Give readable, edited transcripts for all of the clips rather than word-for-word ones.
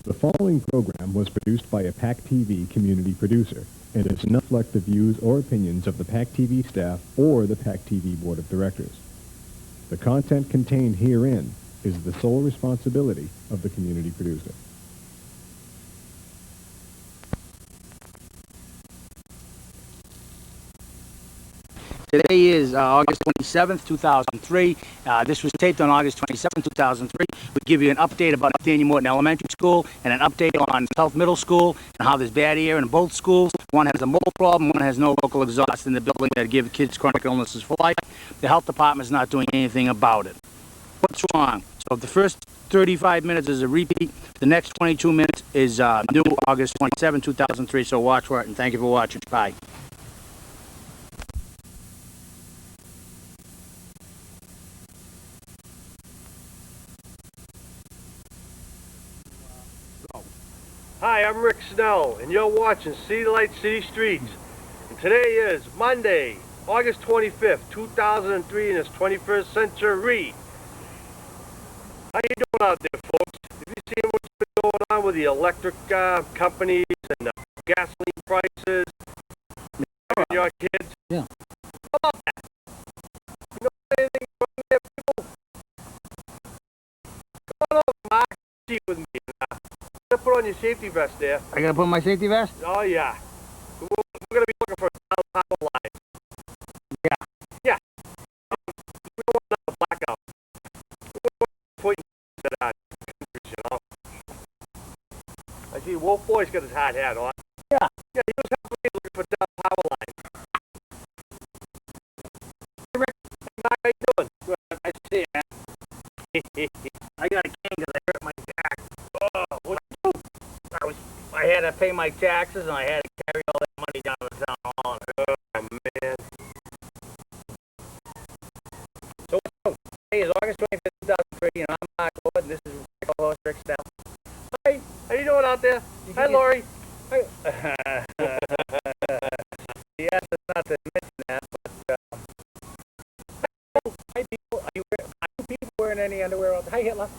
The following program was produced by a PAC TV community producer and does not reflect the views or opinions of the PAC TV staff or the PAC TV Board of Directors. The content contained herein is the sole responsibility of the community producer. Today is August 27th, 2003. This was taped on August 27th, 2003. We give you an update about Daniel Morton Elementary School and an update on South Middle School and how there's bad air in both schools. One has a mold problem, one has no local exhaust in the building that give kids chronic illnesses for life. The health department is not doing anything about it. What's wrong? So the first 35 minutes is a repeat. The next 22 minutes is new August 27, 2003. So watch for it, and thank you for watching. Bye. Hi, I'm Rick Snell, and you're watching City Light City Streets. And today is Monday, August 25th, 2003, in this 21st century. How you doing out there, folks? Have you seen what's been going on with the electric companies and the gasoline prices? And your kids? Yeah. How about that? You know anything wrong there, people? Come on over, Mark. Seat with me. Put on your safety vest there. I gotta put on my safety vest? Oh, yeah. We're going to be looking for a power line. Yeah. Yeah. We don't want another blackout. We're pointing at our countries, you know. I see Wolf Boy's got his hard hat on. Yeah. Yeah, he was helping me looking for down power line. Hey, Rick. Hey, Mark, how you doing? Good. I see it, man. I got a cane because I hurt my back. Oh, what? I had to pay my taxes and I had to carry all that money down to the town hall. Oh, man. So, today is August 25th, 2003, and I'm Mark Wood, and this is Rick, host Rick Snell. Hi, how you doing out there? Hi, Lori. Hi. He asked us not to mention that, but, hi, people. Are you people wearing any underwear out there? Hi, Hitler.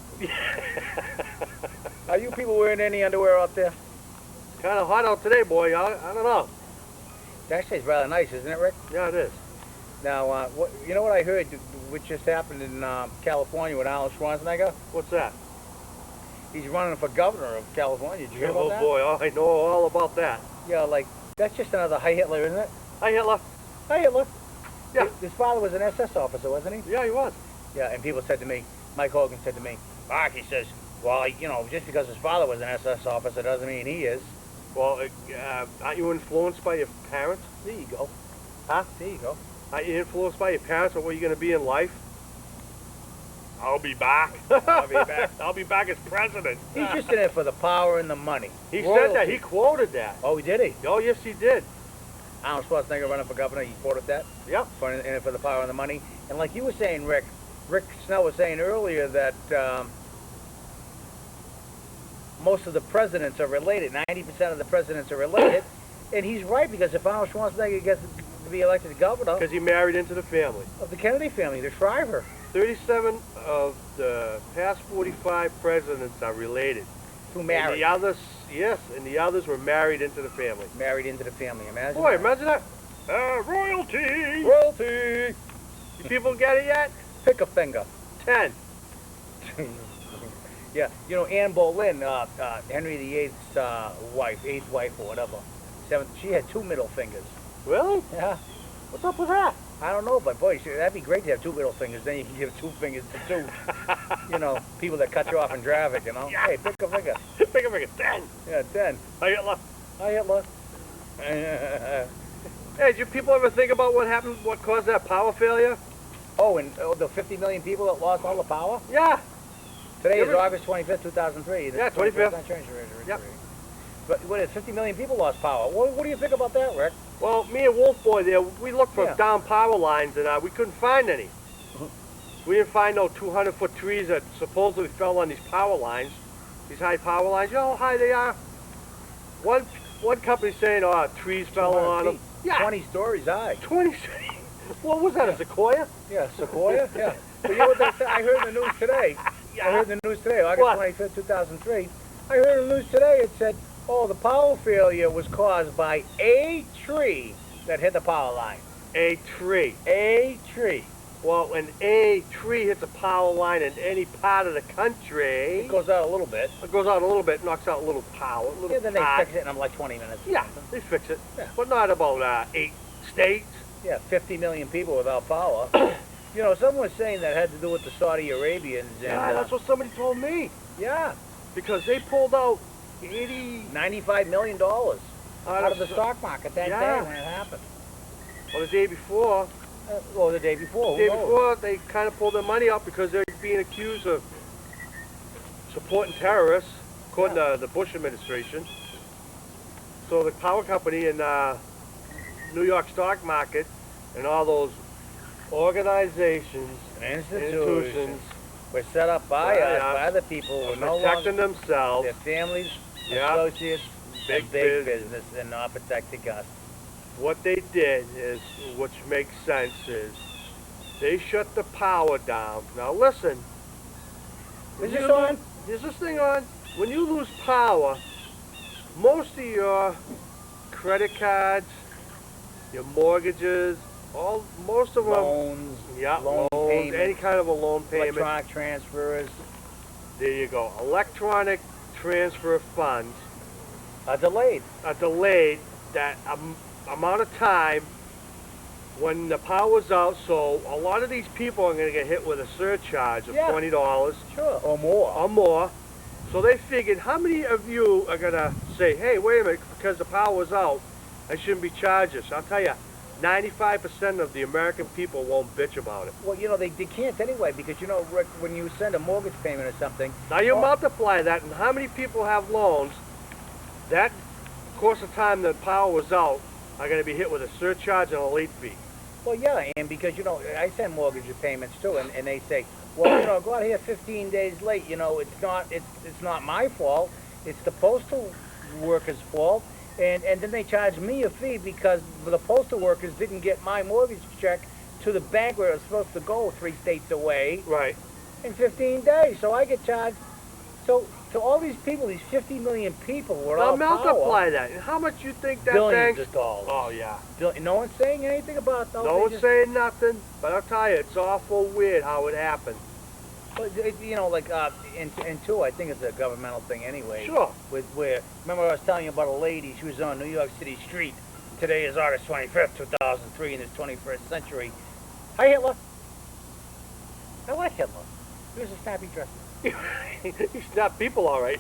Are you people wearing any underwear out there? Kind of hot out today, boy. I don't know. Actually, it's rather nice, isn't it, Rick? Yeah, it is. Now, you know what I heard, which just happened in California with Arnold Schwarzenegger? What's that? He's running for governor of California. Did you hear about that? Oh, boy. Oh, I know all about that. Yeah, like, that's just another Hi Hitler, isn't it? Hi, Hitler. Hi Hitler. Yeah. His father was an SS officer, wasn't he? Yeah, he was. Yeah, and people said to me, Mike Hogan said to me, Mark, he says, well, you know, just because his father was an SS officer doesn't mean he is. Well, aren't you influenced by your parents? There you go. Huh? There you go. Aren't you influenced by your parents on what you're going to be in life? I'll be back. I'll be back. I'll be back as president. He's just in it for the power and the money. He Royalty. said that. He quoted that. Oh, did he? Oh, yes, he did. Arnold Schwarzenegger running for governor, he quoted that? Yep. In it for the power and the money. And like you were saying, Rick Snell was saying earlier that most of the presidents are related. 90% of the presidents are related. And he's right, because if Arnold Schwarzenegger gets to be elected governor... Because he married into the family. Of the Kennedy family, the Shriver. 37 of the past 45 presidents are related. Who married. And the others, yes, and the others were married into the family. Married into the family, imagine Boy, that. imagine that. Royalty! Royalty! You people get it yet? Pick a finger. 10. Yeah, you know, Anne Boleyn, Henry VIII's wife, eighth wife or whatever, she had 2 middle fingers. Really? Yeah. What's up with that? I don't know, but boy, that'd be great to have 2 middle fingers. Then you can give 2 fingers to 2. You know, people that cut you off in traffic, you know. Yeah. Hey, pick a finger. Pick a finger. 10. Yeah, 10. Hi, Hitler. Hi, Hitler. Hey, did you people ever think about what happened, what caused that power failure? Oh, and the 50 million people that lost all the power? Yeah. Today is August 25th, 2003. Yeah, 25th. Yep. But what is 50 million people lost power? What do you think about that, Rick? Well, me and Wolf Boy there, we looked for down power lines, and we couldn't find any. We didn't find no 200-foot trees that supposedly fell on these power lines, these high power lines. You know how high they are? One company saying, oh, trees fell on them. Yeah. 20 stories high. 20. What was that, a sequoia? Yeah, sequoia, yeah. But you know what I heard in the news today? Yeah. I heard in the news today, August 25th, 2003, I heard in the news today, it said, oh, the power failure was caused by a tree that hit the power line. A tree. A tree. Well, when a tree hits a power line in any part of the country, It goes out a little bit. it goes out a little bit, knocks out a little power, a little Yeah, then they part. fix it in like 20 minutes. or Yeah, something. they fix it. Yeah. But not about 8 states. Yeah, 50 million people without power. You know, someone was saying that had to do with the Saudi Arabians. And, Yeah, that's what somebody told me. yeah, Because they pulled out 80... $95 million out of the stock market that Yeah. day when it happened. Well, the day before, Or the day before. the who day knows? before, they kind of pulled their money out because they're being accused of supporting terrorists, according to the Bush administration. So the power company and New York stock market and all those organizations, And institutions, were set up by By us, us, by the people who are are no protecting longer themselves. their families, Yeah. associates, Big and big business. business, and not protecting us. What they did is, which makes sense, is they shut the power down. Now listen. Is you this lo- on? Is this thing on? When you lose power, most of your credit cards, your mortgages, most of them, Loans, yeah, loan loans, payments, any kind of a loan payment. electronic transfers There you go. Electronic transfer funds are delayed. are delayed that amount of time when the power's out, so a lot of these people are going to get hit with a surcharge of Yeah. $20 Sure. Or more. or more. So they figured, how many of you are going to say, hey, wait a minute, because the power's out, I shouldn't be charged this? I'll tell you, 95% of the American people won't bitch about it. Well, you know, they can't anyway because, you know, Rick, when you send a mortgage payment or something, Now you Oh. multiply that, and how many people have loans, that course of time the power was out, are going to be hit with a surcharge and a late fee. well, yeah, and because, you know, I send mortgage payments too, and they say, well, you know, go out here 15 days late, you know, it's not my fault, it's the postal workers' fault, and then they charge me a fee because the postal workers didn't get my mortgage check to the bank where it was supposed to go 3 states away Right. in 15 days, so I get charged. So to all these people, these 50 million people were Now all multiply that. And how much you think that billions bank's... of dollars. Oh, yeah. No one's saying anything about those. No They one's just- saying nothing, but I'll tell you, it's awful weird how it happened. But you know, like and two, I think it's a governmental thing anyway. Sure. Where remember I was telling you about a lady. She was on New York City street. Today is August 25th, 2003, in this 21st century. Hi Hitler. I like Hitler. He was a snappy dresser. You snap people all right.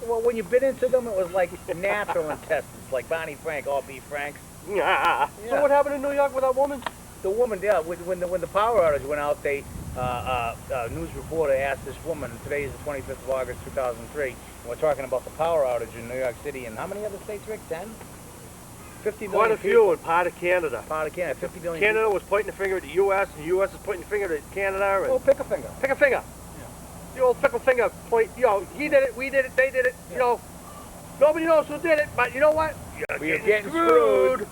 Well, when you bit into them, it was like natural intestines, like Barney Frank, all beef Franks. So Yeah. what happened in New York with that woman? The woman, yeah, when the power outage went out, they news reporter asked this woman. Today is the 25th of August, 2003. And we're talking about the power outage in New York City and how many other states, Rick? 10? 50 million Quite a few in part of Canada. Part of Canada, 50 million. Canada was pointing the finger at the U.S., and the U.S. is pointing the finger at Canada. People. And Oh, pick a finger. pick a finger. The old pickle finger point, you know, he did it, we did it, they did it, you know. Nobody knows who did it, but you know what? We're getting screwed.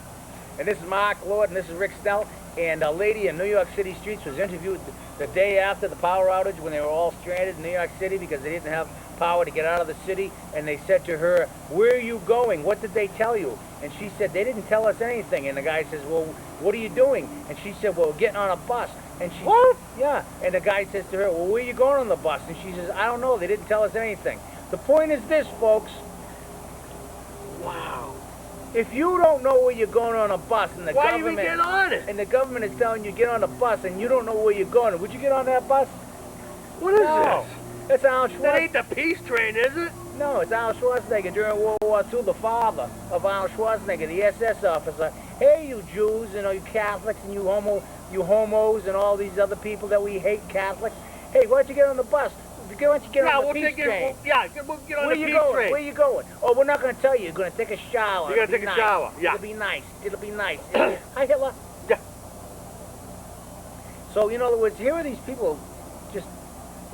And this is Mark Lord, and this is Rick Snell. And a lady in New York City streets was interviewed the day after the power outage when they were all stranded in New York City because they didn't have power to get out of the city. And they said to her, where are you going? What did they tell you? And she said, they didn't tell us anything. And the guy says, well, what are you doing? And she said, well, we're getting on a bus. And she, What? Yeah. And the guy says to her, well, where are you going on the bus? And she says, I don't know. They didn't tell us anything. The point is this, folks. Wow. If you don't know where you're going on a bus and the Why you government even get on it? and the government is telling you get on a bus and you don't know where you're going, would you get on that bus? What is No. That's Arnold this? That Schwarzenegger. ain't the peace train, is it? No, it's Arnold Schwarzenegger during World War II, the father of Arnold Schwarzenegger, the SS officer. Hey, you Jews, you know, you Catholics and you homos and all these other people that we hate Catholics. Hey, why don't you get on the bus? Why don't you get on the peace train? We'll get on Where the you peace going? train. Where you going? Oh, we're not going to tell you. You're going to take a shower. You're gonna It'll be take a nice. shower, yeah. It'll be nice. It'll be nice. Hi, Hitler. Yeah. So, in other words, here are these people just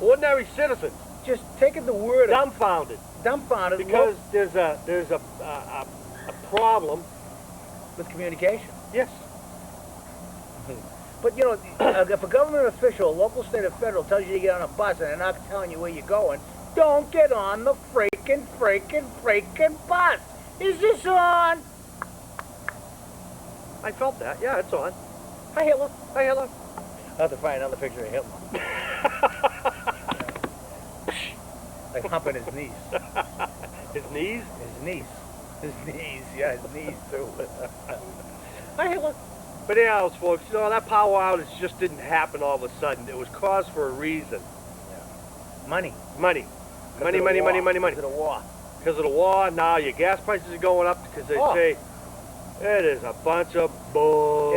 Ordinary citizens, taking the word of dumbfounded, dumbfounded because there's a problem. with communication. Yes. But, you know, if a government official, local, state, or federal, tells you to get on a bus and they're not telling you where you're going, Don't get on the freaking bus. Is this on? I felt that. Yeah, it's on. Hi, Hitler. Hi, Hitler. I'll have to find another picture of Hitler. Like humping his knees. His knees? His knees. His knees. Yeah, his knees too. Hi, Hitler. But anyhow, folks, you know, that power outage just didn't happen all of a sudden. It was caused for a reason. Money. Money. Money. Because of the war. Because of the war, now your gas prices are going up because they say it is a bunch of bull.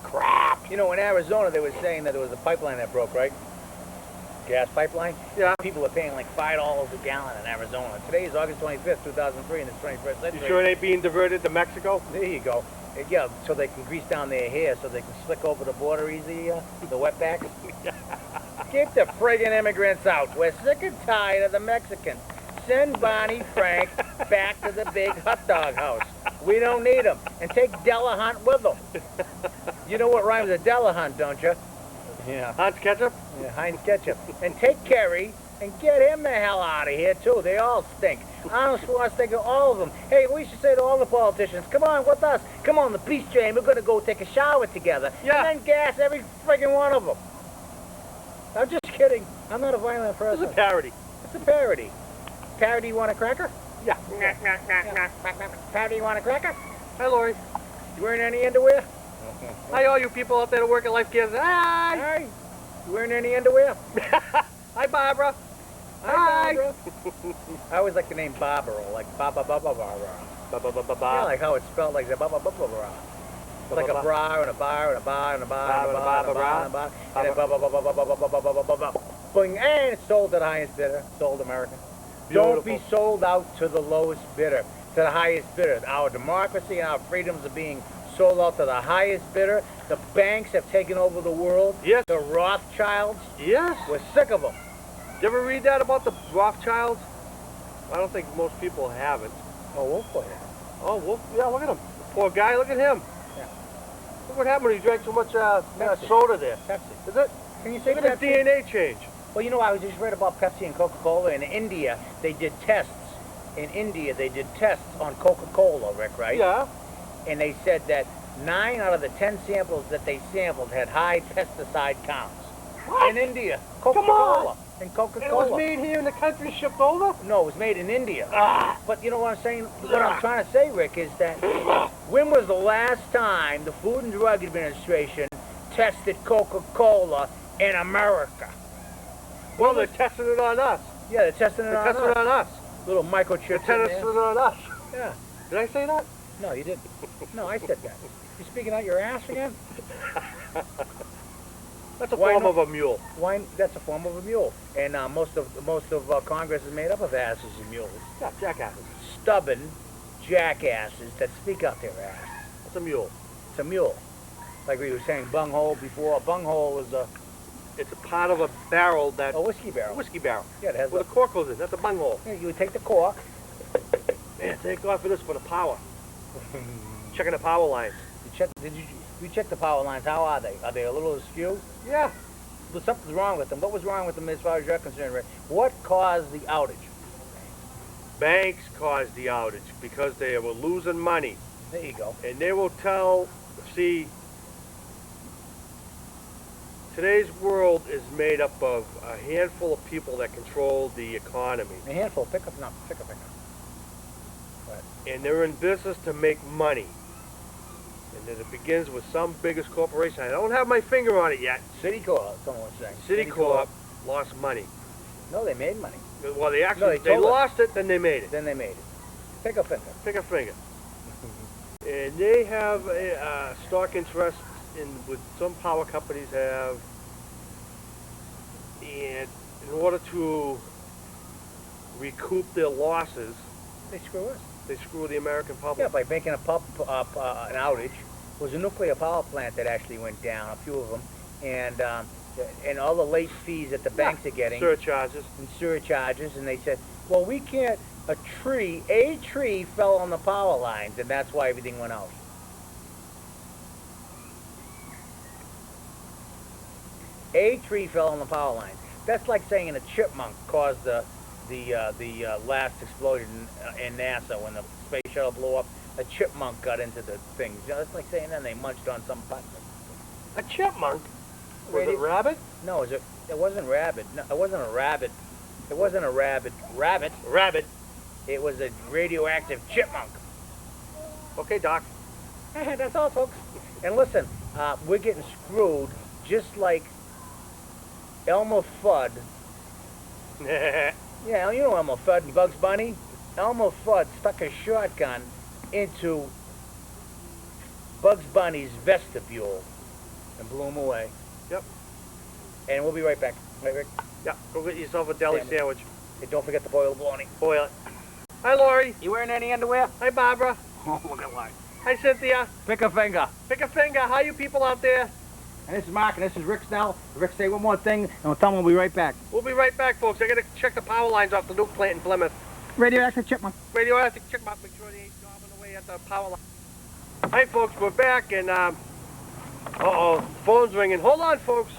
Crap. You know, in Arizona, they were saying that there was a pipeline that broke, right? Gas pipeline? Yeah. People are paying like $5 a gallon in Arizona. Today is August 25th, 2003, in the 21st century. You sure it ain't being diverted to Mexico? There you go. Yeah, so they can grease down their hair so they can slick over the border easy, the wetbacks. Get the friggin' immigrants out. We're sick and tired of the Mexicans. Send Barney Frank back to the big hot dog house. We don't need them. And take Delahunt with them. You know what rhymes with Delahunt, don't you? Yeah. Hunt's ketchup? Yeah, Heinz ketchup. And take Kerry and get him the hell out of here, too. They all stink. Arnold Schwarzenegger, all of them. Hey, we should say to all the politicians, come on with us. Come on the peace train. We're going to go take a shower together. Yeah. And then gas every friggin' one of them. I'm just kidding. I'm not a violent person. It's a parody. It's a parody. Parody, you want a cracker? Yeah. Parody, you want a cracker? Hi, Lori. You wearing any underwear? Hi, all you people out there that work at Life Cares. Hi. Hi. You wearing any underwear? Hi, Barbara. Hi, Barbara. I always like the name Barbara, like Barbara. Yeah, like how it's spelled, like the Barbara. It's like a bra and a bar and a bar and a bar and a bar and a bar and a bar and a bar. Boing, and it's sold to the highest bidder. Sold America. Don't be sold out to the lowest bidder, to the highest bidder. Our democracy and our freedoms are being sold out to the highest bidder. The banks have taken over the world. Yes. The Rothschilds. Yes. We're sick of them. Did you ever read that about the Rothschilds? I don't think most people haven't. Oh, we'll put it. Oh, well, yeah, look at him. Poor guy, look at him. Yeah. Look what happened when he drank so much Pepsi. soda there. Pepsi. Is it? Can you say Look at his Pepsi? DNA change. Well, you know, I was just read about Pepsi and Coca-Cola. In India, they did tests. In India, they did tests on Coca-Cola, Rick, right? Yeah. And they said that 9 out of the 10 samples that they sampled had high pesticide counts. What? In India. Come on. Coca-Cola. In And Coca-Cola. it was made here in the country, shipped over? No, it was made in India. Ah. But you know what I'm saying? What I'm trying to say, Rick, is that when was the last time the Food and Drug Administration tested Coca-Cola in America? Well, they're testing it on us. Yeah, they're testing it They're on testing us. it on us. Little They're microchips in testing there. it on us. Yeah. Did I say that? No, you didn't. No, I said that. You speaking out your ass again? That's a Why form not? of a mule. Why? That's a form of a mule. And most of Congress is made up of asses and mules. Yeah, jackasses. Stubborn jackasses that speak out their ass. That's a mule. It's a mule. Like we were saying, bunghole before. A bunghole is a It's a part of a barrel that... whiskey barrel. Whiskey barrel. Yeah, it has Where a, the cork goes in. That's a bunghole. yeah, you would take the cork. Man, thank God for this, for the power. Checking the power lines. You check the power lines. How are they? Are they a little askew? Yeah. Well, something's wrong with them. What was wrong with them as far as you're concerned, Rick? What caused the outage? Banks caused the outage because they were losing money. There you go. And they will tell, see, today's world is made up of a handful of people that control the economy. A handful. Pick up. And they're in business to make money. And then it begins with some biggest corporation. I don't have my finger on it yet. Citicorp, someone was saying. Citicorp lost money. No, they made money. Well, they actually, No, they they told us. lost it, then they made it. Then they made it. Pick a finger. Pick a finger. And they have a stock interest in what some power companies have. And in order to recoup their losses, They screw us. they screw the American public. Yeah, by making an outage. It was a nuclear power plant that actually went down, a few of them, and all the late fees that the banks are getting, Surcharges. and surcharges, and they said, well, we can't, a tree fell on the power lines, and that's why everything went out. A tree fell on the power lines. That's like saying a chipmunk caused the last explosion in NASA when the space shuttle blew up. A chipmunk got into the things. You know, it's like saying then they munched on some button. A chipmunk? Was it rabbit? No, it wasn't rabbit. No, it wasn't a rabbit. It wasn't a rabbit. Rabbit. Rabbit. It was a radioactive chipmunk. Okay, Doc. That's all, folks. And listen, we're getting screwed just like Elmer Fudd. Yeah, you know Elmer Fudd and Bugs Bunny? Elmer Fudd stuck a shotgun into Bugs Bunny's vestibule and blew him away. Yep. And we'll be right back. Right, Rick? Yeah, go get yourself a deli sandwich. Hey, don't forget to boil the bologna. Boil it. Hi, Lori. You wearing any underwear? Hi, Barbara. Oh, look at Lori. Hi, Cynthia. Pick a finger. Pick a finger. How you people out there? And this is Mark, and this is Rick Snell. Rick, say one more thing, and we'll tell him we'll be right back. We'll be right back, folks. I gotta check the power lines off the nuke plant in Plymouth. Radioactive chipmunk. Radioactive chipmunk. Make sure they ain't dropping away at the power line. Hi, folks. We're back, and uh-oh, phone's ringing. Hold on, folks.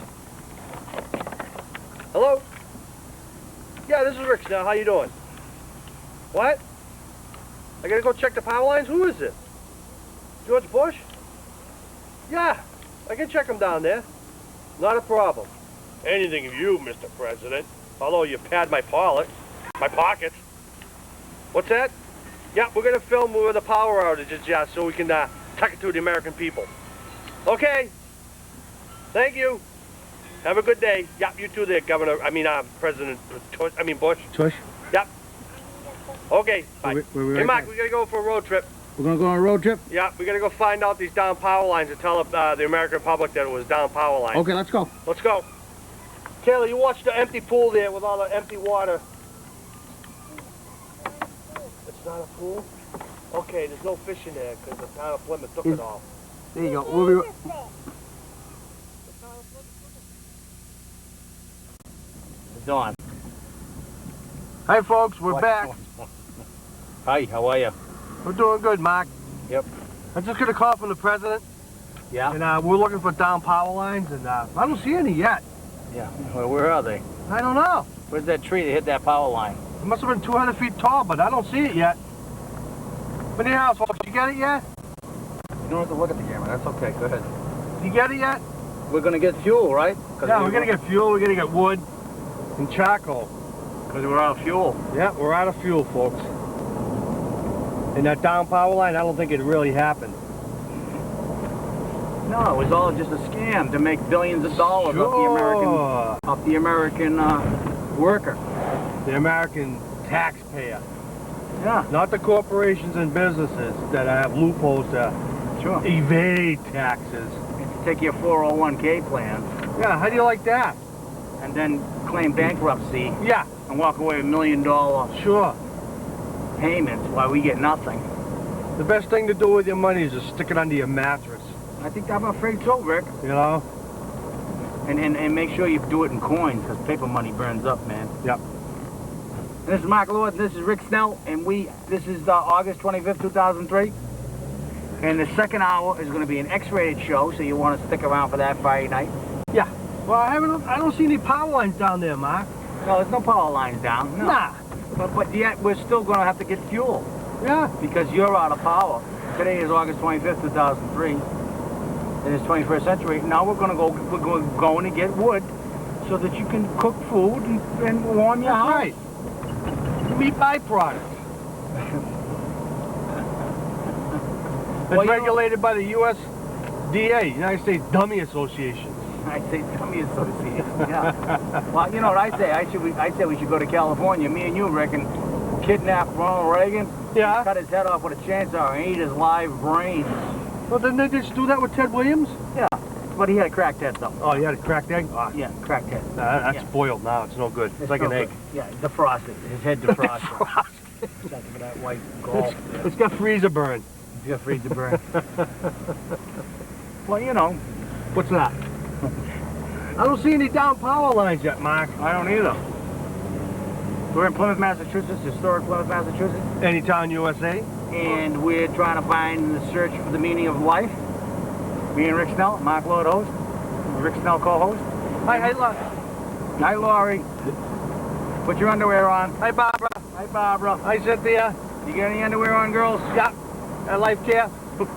Hello? Yeah, this is Rick Snell. How you doing? What? I gotta go check the power lines? Who is it? George Bush? Yeah, I can check them down there. Not a problem. Anything of you, Mr. President. Although you pad my pockets. What's that? Yeah, we're gonna film where the power outages, yeah, so we can tuck it to the American people. Okay. Thank you. Have a good day. Yep, you too there, President Bush. Tush? Yep. Okay, bye. We're Hey, Mark, we gotta go for a road trip. We're gonna go on a road trip? Yeah, we gotta go find out these down power lines and tell the American public that it was down power lines. Okay, let's go. Let's go. Taylor, you watch the empty pool there with all the empty water. It's not a pool? Okay, there's no fish in there because the town of Plymouth took it all. There you go. We'll be... It's on. Hi, folks, we're back. Hi, how are you? We're doing good, Mark. Yep. I just got a call from the president, Yeah? and we're looking for down power lines, and I don't see any yet. Yeah. Well, where are they? I don't know. Where's that tree that hit that power line? It must have been 200 feet tall, but I don't see it yet. But anyhow, folks, you get it yet? You don't have to look at the camera. That's okay. Go ahead. You get it yet? We're gonna get fuel, right? Yeah, we're gonna get fuel, we're gonna get wood and charcoal. Because we're out of fuel. Yeah, we're out of fuel, folks. And that down power line, I don't think it really happened. No, it was all just a scam to make billions of dollars off the American worker. The American taxpayer. Yeah. Not the corporations and businesses that have loopholes to Sure. evade taxes. If you take your 401k plan Yeah, how do you like that? and then claim bankruptcy Yeah, and walk away with $1 million sure. payments while we get nothing. The best thing to do with your money is just stick it under your mattress, I think I'm afraid so, Rick. you know? And make sure you do it in coins, because paper money burns up, man. Yep. And this is Mark Lord, and this is Rick Snell, and this is August 25th, 2003. And the second hour is going to be an X-rated show, so you want to stick around for that Friday night. Yeah. Well, I don't see any power lines down there, Mark. No, there's no power lines down. No. Nah. But yet, we're still going to have to get fuel, Yeah. because you're out of power. Today is August 25th, 2003. In this 21st century. Now we're going to get wood so that you can cook food and warm your house. Right. Meat byproduct. Well, It's regulated by the USDA, United States Dummy Association. I say dummy association. Yeah. Well, you know what I say? I say we should go to California. Me and you, Rick, and kidnap Ronald Reagan. Yeah. Cut his head off with a chainsaw and eat his live brains. Well, didn't they just do that with Ted Williams? Yeah. But he had a cracked head, though. Oh, you had a cracked egg? Oh, Yeah, cracked head. that's Yeah. boiled now. It's no good. It's like no an egg. good. Yeah, defrosted. His head defrosted. Except for that white gall. It's got freezer burn. He's got freeze to burn. Well, you know. What's that? I don't see any down power lines yet, Mark. I don't either. We're in Plymouth, Massachusetts, historic Plymouth, Massachusetts, Anytown, USA. and we're trying to find the search for the meaning of life. Me and Rick Snell, Mark Lord host, Rick Snell co-host. Hey, look. Hi, Laurie. Put your underwear on. Hi, Barbara. Hi, Barbara. Hi, Cynthia. You got any underwear on, girls? Yeah. Life care. It's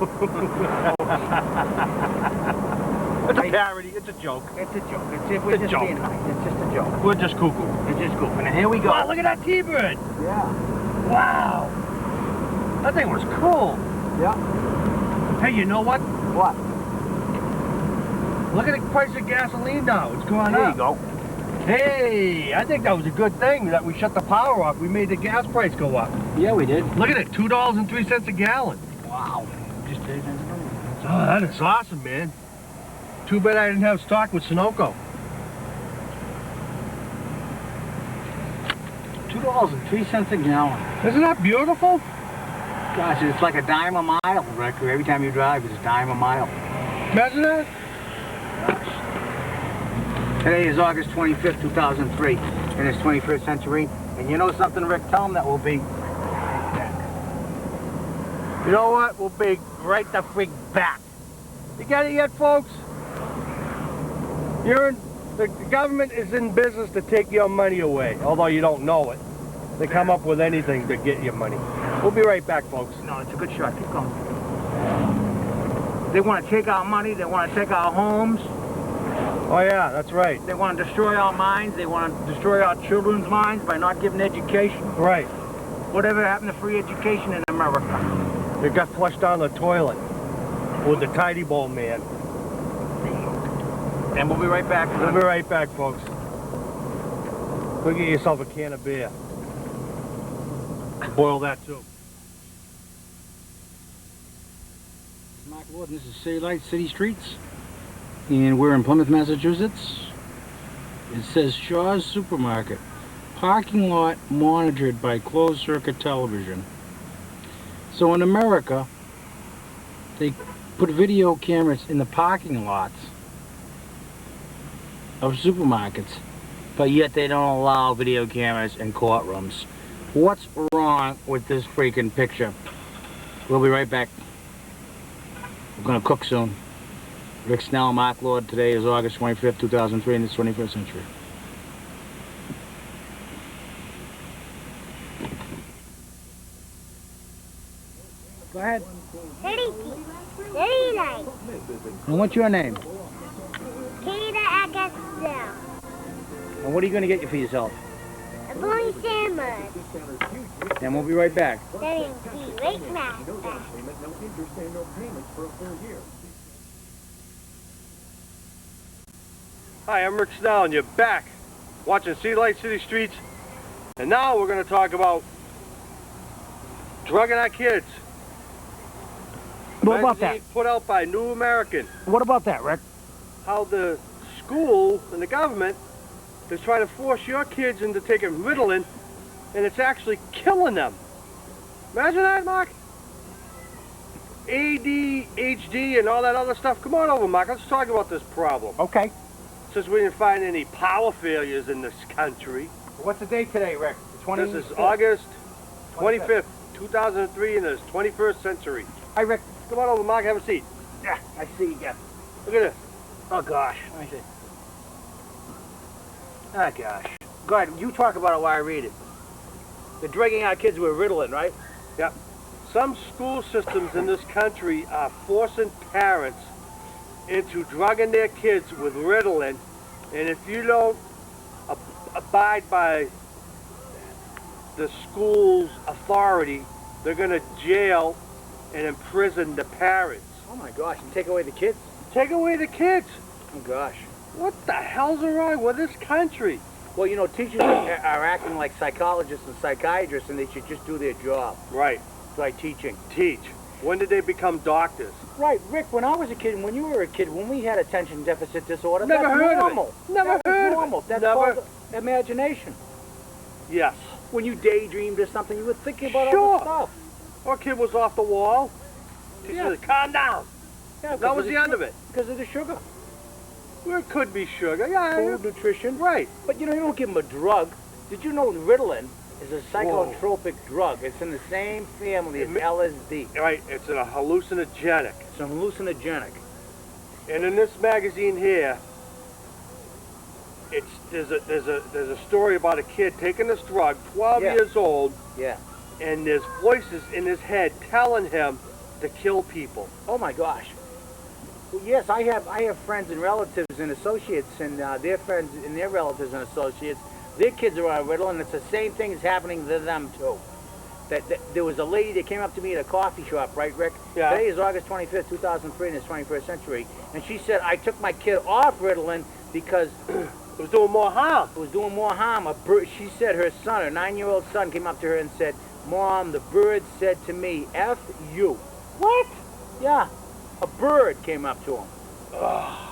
a parody. It's a joke. It's a joke. We're just joke. being nice. It's just a joke. We're just cuckoo. It's just goofing. And here we go. Wow, look at that T-bird. Yeah. Wow. That thing was cool. Yeah. Hey, you know what? What? Look at the price of gasoline now. It's going There up. you go. Hey, I think that was a good thing that we shut the power off. We made the gas price go up. Yeah, we did. Look at it, $2.03 a gallon. Wow. Just did. Oh, that is awesome, man. Too bad I didn't have stock with Sunoco. $2.03 a gallon. Isn't that beautiful? Gosh, it's like a dime a mile, Rick. Every time you drive, it's a dime a mile. Imagine that. Today is August 25th, 2003, in this 21st century. And you know something, Rick? Tell them that we'll be... You know what? We'll be right the freak back. You get it yet, folks? The government is in business to take your money away, although you don't know it. They come up with anything to get your money. We'll be right back, folks. No, it's a good shot. Keep going. They want to take our money. They want to take our homes. Oh, yeah, that's right. They want to destroy our minds. They want to destroy our children's minds by not giving education. Right. Whatever happened to free education in America? It got flushed down the toilet with the tidy bowl man. And we'll be right back. We'll be right back, folks. Go get yourself a can of beer. Boil that, too. Mark Lord, this is City Lights, City Streets. And we're in Plymouth, Massachusetts. It says Shaw's Supermarket. Parking lot monitored by closed-circuit television. So in America, they put video cameras in the parking lots of supermarkets, but yet they don't allow video cameras in courtrooms. What's wrong with this freaking picture? We'll be right back. We're gonna cook soon. Rick Snell, Mark Lord. Today is August 25th, 2003, in this 21st century. Go ahead. 39. And what's your name? Peter Agastel. And what are you gonna get you for yourself? A blue salmon. And we'll be right back. Then the Wake Master. Hi, I'm Rick Snell, and you're back watching City Lights, City Streets. And now we're going to talk about drugging our kids. What about that? Magazine put out by New American. What about that, Rick? How the school and the government is trying to force your kids into taking Ritalin, and it's actually killing them. Imagine that, Mark. ADHD and all that other stuff. Come on over, Mark. Let's talk about this problem. Okay. Since we didn't find any power failures in this country. What's the date today, Rick? The 25th? This is August 25th, 2003, in this 21st century. Hi, Rick. Come on over, Mark. Have a seat. Yeah, I see you again. Look at this. Oh, gosh. Let me see. Oh, gosh. Go ahead. You talk about it while I read it. They're drugging our kids with Ritalin, right? Yep. Some school systems in this country are forcing parents into drugging their kids with Ritalin, and if you don't abide by the school's authority, they're going to jail and imprison the parents. Oh, my gosh. And take away the kids? Take away the kids. Oh, gosh. What the hell's wrong with this country? Well, you know, teachers are acting like psychologists and psychiatrists, and they should just do their job Right. by teaching. Teach. When did they become doctors? Right, Rick, when I was a kid, when you were a kid, when we had attention deficit disorder, Never that's heard of it. normal. Never That was heard of it. normal. That's Never. called imagination. Yes. When you daydreamed or something, you were thinking about all Sure. this stuff. Our kid was off the wall. Teacher Yeah. said, calm down. Yeah, That was the end of it. Because of the sugar. Well, it could be sugar. Yeah. Food, nutrition. Right. But you know, you don't give them a drug. Did you know Ritalin is a psychotropic drug? It's in the same family as LSD. Right. It's a hallucinogenic. It's a hallucinogenic. And in this magazine here, there's a story about a kid taking this drug, 12 Yeah. years old, Yeah. and there's voices in his head telling him to kill people. Oh my gosh. Well, yes, I have friends and relatives and associates, and their friends and their relatives and associates. Their kids are on Ritalin, and it's the same thing is happening to them too. That there was a lady that came up to me at a coffee shop, right, Rick? Yeah. Today is August 25th, 2003, in this 21st century, and she said, I took my kid off Ritalin because It was doing more harm. it was doing more harm. She said her son, her 9-year-old son, came up to her and said, Mom, the bird said to me, F you. What? Yeah. A bird came up to him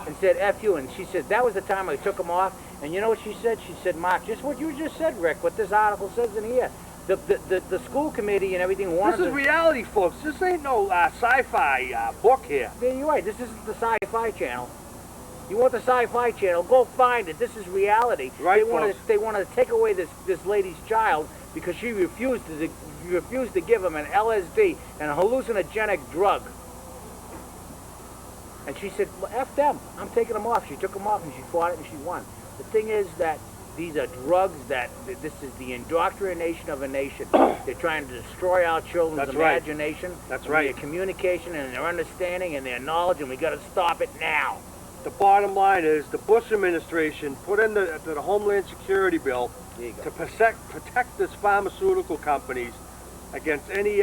and said, F you. And she said, that was the time I took him off. And you know what she said? She said, Mark, just what you just said, Rick, what this article says in here. The school committee and everything wanted This is reality, folks. This ain't no sci-fi book here. Yeah, you're right. This isn't the Sci-Fi Channel. You want the Sci-Fi Channel? Go find it. This is reality. Right, They wanted to take away this lady's child because she refused to give him an LSD, an hallucinogenic drug. And she said, well, F them. I'm taking them off. She took them off and she fought it and she won. The thing is that these are drugs this is the indoctrination of a nation. They're trying to destroy our children's That's right. imagination. That's and right. Their communication and their understanding and their knowledge, and we got to stop it now. The bottom line is the Bush administration put in the Homeland Security bill There you go. to protect this pharmaceutical companies against any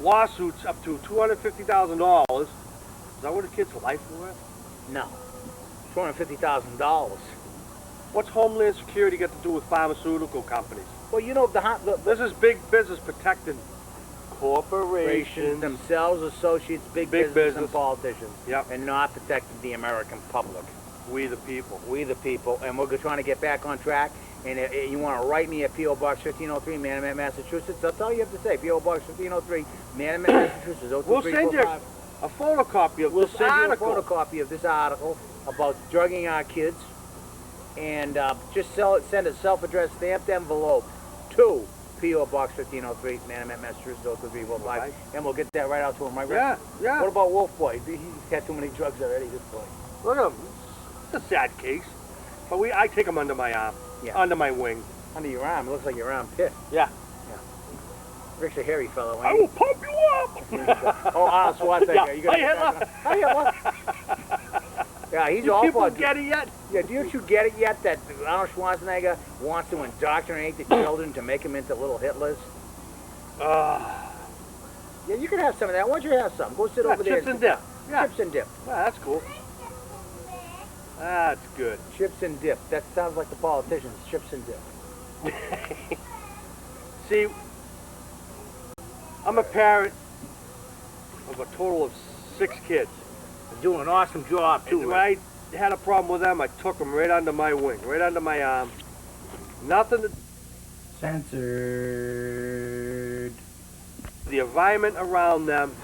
lawsuits up to $250,000. Is that what a kid's life is worth? No. $250,000. What's Homeland Security got to do with pharmaceutical companies? Well, you know, This is big business protecting corporations. themselves, associates, big business, business. and politicians. Yep. And not protecting the American public. We the people. We the people. And we're trying to get back on track. And you want to write me at P.O. Box 1503, Manamet, Massachusetts. That's all you have to say. P.O. Box 1503, Manamet, Massachusetts. We'll send you a photocopy of We'll this send article. you a photocopy of this article about drugging our kids. And just send a self-addressed stamped envelope to P.O. Box 1503, Manamet, Massachusetts, 02345. Right. And we'll get that right out to him, right, Rick? Yeah, yeah. What about Wolf Boy? He's had too many drugs already, this boy. Look at him. It's a sad case. But I take him under my arm. Yeah. Under my wing. Under your arm. It looks like your arm pit. Yeah. Rick's a hairy fellow, I ain't will pump you he? up. Oh, Arnold Schwarzenegger. Yeah. You gotta Hi, Hitler. Yeah, he's You awful. people get it yet? Yeah, don't you get it yet that Arnold Schwarzenegger wants to indoctrinate the children to make them into little Hitlers? Yeah, you can have some of that. Why don't you have some? Go sit over there. Chips and dip. Yeah. Chips and dip. Ah, that's cool. That's good. Chips and dip. That sounds like the politicians. Chips and dip. See, I'm a parent of a total of 6 kids. You're doing an awesome job, too. And when I had a problem with them, I took them right under my wing, right under my arm. Nothing to Censored. the environment around them.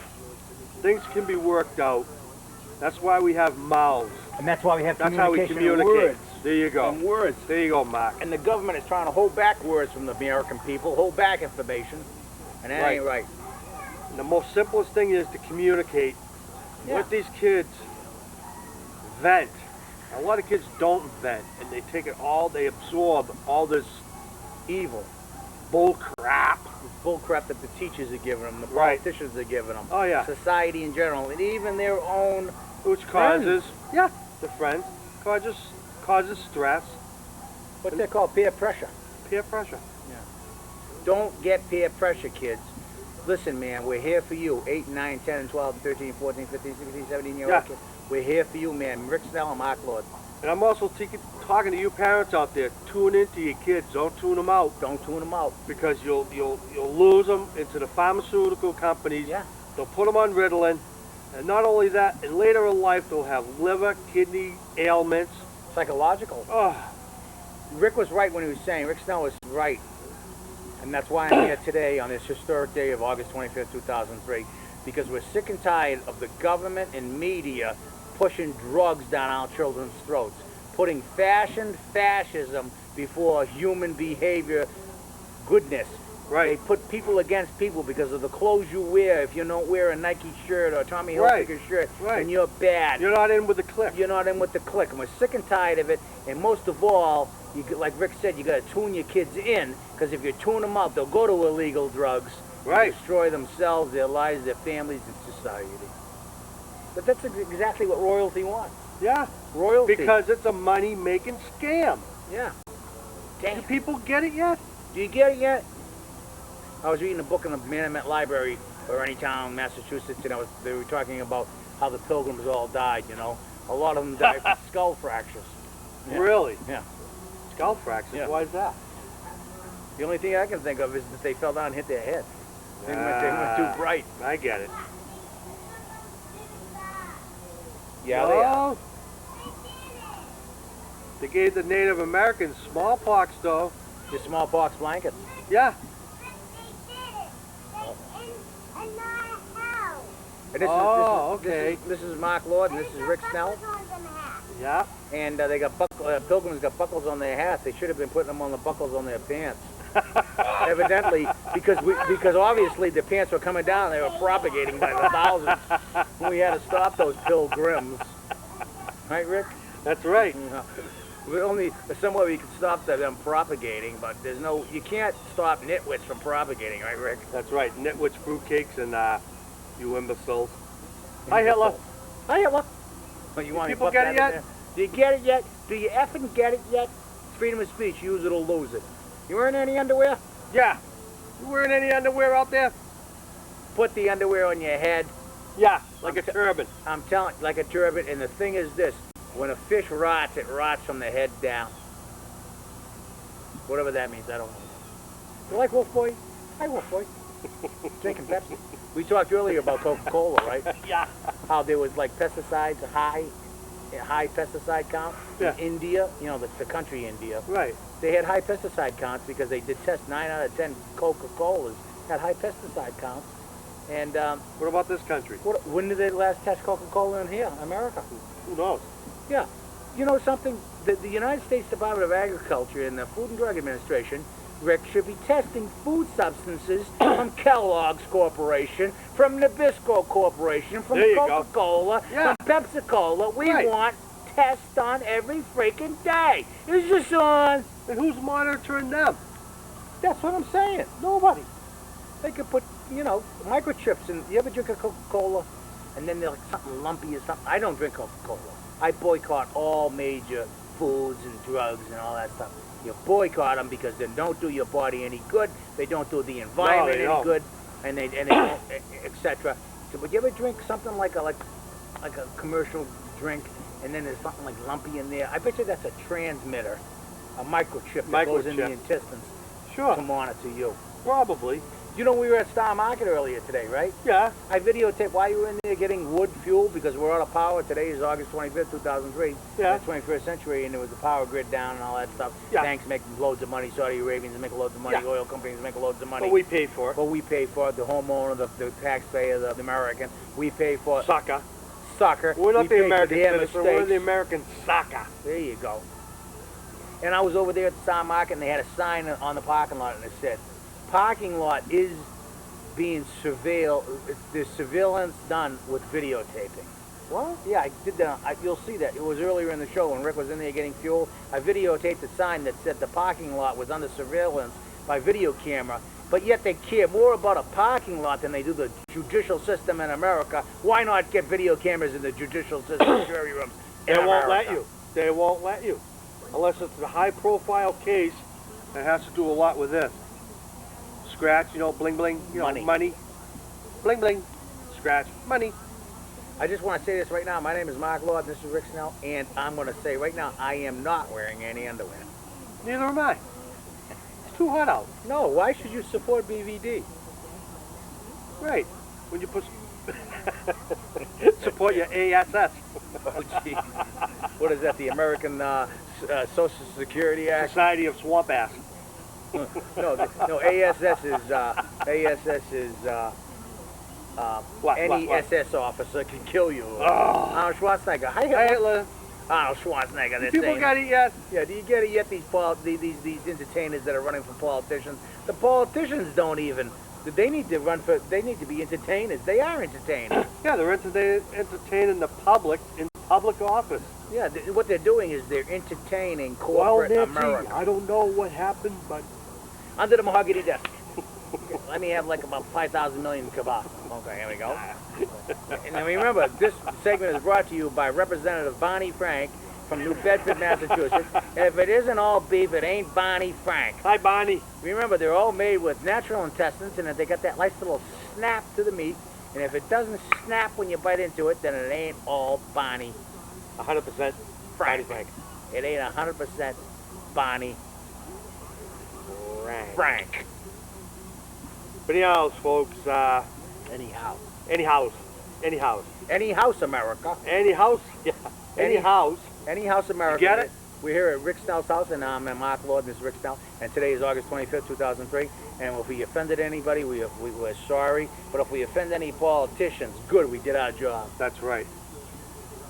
Things can be worked out. That's why we have mouths. And that's why we have That's how we communication communicate. in words. There you go. And words. There you go, Mark. And the government is trying to hold back words from the American people, hold back information. And that ain't right. And the most simplest thing is to communicate. Yeah. Let these kids vent. A lot of kids don't vent, and they take it all, they absorb all this Evil. bull crap. Bull crap that the teachers are giving them, the Right. politicians are giving them. Oh, yeah. Society in general, and even their own. Which causes, the friends, causes stress, What's that called? Peer pressure. peer pressure. Don't get peer pressure, kids. Listen, man, we're here for you. 8, 9, 10, and 12, 13, 14, 15, 16, 17-year-old Yeah. kids. We're here for you, man. Rick Snell and Mark Lord. And I'm also talking to you parents out there. Tune into your kids. Don't tune them out, Don't tune them out. because you'll lose them into the pharmaceutical companies. Yeah. They'll put them on Ritalin, and not only that, and later in life they'll have liver, kidney ailments. Psychological. Oh, Rick was right when he was saying, Rick Snell was right. And that's why I'm here today on this historic day of August 25th, 2003, because we're sick and tired of the government and media pushing drugs down our children's throats, putting fascism before human behavior, goodness. Right. They put people against people because of the clothes you wear. If you don't wear a Nike shirt or a Tommy Right. Hilfiger shirt, Right. then you're bad. You're not in with the clique. You're not in with the clique. And we're sick and tired of it. And most of all, like Rick said, you got to tune your kids in, because if you tune them out, they'll go to illegal drugs, Right. destroy themselves, their lives, their families, and society. But that's exactly what royalty wants. Yeah. Royalty. Because it's a money-making scam. Yeah. Do Damn. people get it yet? Do you get it yet? I was reading a book in the Manament Library or any town in Massachusetts, and they were talking about how the Pilgrims all died, you know. A lot of them died from skull fractures. Yeah. Really? Yeah. Skull fractures? Yeah. Why is that? The only thing I can think of is that they fell down and hit their head. They went too bright. I get it. Yeah, they are. Oh. They gave the Native Americans smallpox, though. The smallpox blankets. Yeah. And not a house. And this okay. This is Mark Lord, and this is Rick Snell. Yeah. And they got Pilgrims got buckles on their hats. They should have been putting them on the buckles on their pants. Evidently, because obviously the pants were coming down, they were propagating by the thousands. We had to stop those pilgrims, right, Rick? That's right. Yeah. We only somewhere we can stop them propagating, but you can't stop nitwits from propagating, right, Rick? That's right. Nitwits, fruitcakes, and you imbeciles. Hi, Hitler. Hi, Hitler. Oh, you want me to People put get that it in yet? there? Do you get it yet? Do you effing get it yet? It's freedom of speech. Use it or lose it. You wearing any underwear? Yeah. You wearing any underwear out there? Put the underwear on your head. Yeah, like a turban. I'm telling you, like a turban. And the thing is this: when a fish rots, it rots from the head down. Whatever that means, I don't know. You like Wolf Boy? Hi, Wolf Boy. Drinking Pepsi. We talked earlier about Coca-Cola, right? Yeah. How there was like pesticides, high pesticide count Yeah. in India. You know, the country India. Right. They had high pesticide counts because they did test 9 out of 10 Coca-Colas had high pesticide counts. And What about this country? when did they last test Coca-Cola in here, America? Who knows? Yeah. You know something? The United States Department of Agriculture and the Food and Drug Administration, Rick, should be testing food substances from Kellogg's Corporation, from Nabisco Corporation, from There you go. Coca-Cola, Yeah. from Pepsi-Cola. We Right. want tests on every freaking day. Is this on? And who's monitoring them? That's what I'm saying. Nobody. They could put, microchips in. You ever drink a Coca-Cola? And then they're like something lumpy or something. I don't drink Coca-Cola. I boycott all major foods and drugs and all that stuff. You boycott them because they don't do your body any good. They don't do the environment they any don't. good, and they don't, etc. So, would you ever drink something like a commercial drink, and then there's something like lumpy in there? I bet you that's a transmitter, a microchip that goes in the Microchip. intestines Sure. to monitor you. Probably. You know, we were at Star Market earlier today, right? Yeah. I videotaped while you were in there getting wood fuel because we're out of power. Today is August 25th, 2003. Yeah. The 21st century, and there was the power grid down and all that stuff. Yeah. Banks making loads of money, Saudi Arabians making loads of money, Yeah. oil companies making loads of money. But we pay for it. But we pay for it, the homeowner, the taxpayer, the American. We pay for Sucker. sucker. We're not We the pay for American their citizen. We're mistakes. the American sucker. There you go. And I was over there at the Star Market, and they had a sign on the parking lot, and it said, parking lot is being surveilled, there's surveillance done with videotaping. What? Yeah, I did that. You'll see that. It was earlier in the show when Rick was in there getting fuel. I videotaped the sign that said the parking lot was under surveillance by video camera, but yet they care more about a parking lot than they do the judicial system in America. Why not get video cameras in the judicial system, jury rooms in They won't let America? you. They won't let you. Unless it's a high-profile case that has to do a lot with this. Scratch, bling bling, Money. Bling bling, scratch, money. I just want to say this right now. My name is Mark Lord. This is Rick Snell, and I'm going to say right now, I am not wearing any underwear. Neither am I. It's too hot out. No, why should you support BVD? Right. When you put support your ASS. Oh, gee. What is that, the American Social Security Act? Society of Swamp Ass. No, ASS is What? any SS officer can kill you. Oh. Arnold Schwarzenegger. Hi, Hi, Hitler. Hitler. Arnold Schwarzenegger. They're People saying. got it yet? Yeah, do you get it yet? These entertainers that are running for politicians. The politicians don't even. They need to run for. They need to be entertainers. They are entertainers. Yeah, they're entertaining the public in public office. Yeah, what they're doing is they're entertaining Well, corporate Nancy, America. I don't know what happened, but Under the mahogany desk. Let me have like about 5,000 million kebab. Okay, here we go. And then remember, this segment is brought to you by Representative Bonnie Frank from New Bedford, Massachusetts. And if it isn't all beef, it ain't Bonnie Frank. hi, Bonnie. Remember, they're all made with natural intestines, and they got that nice little snap to the meat. And if it doesn't snap when you bite into it, then it ain't all Bonnie 100% Frank. It ain't 100% Bonnie Frank. But anyhow, folks, Anyhow. any house, Any house, America. yeah, any house. Any house, America. You get it? We're here at Rick Snell's house, and I'm Mark Lord, and this is Rick Snell. And today is August 25th, 2003. And if we offended anybody, we're sorry. But if we offend any politicians, good, we did our job. That's right.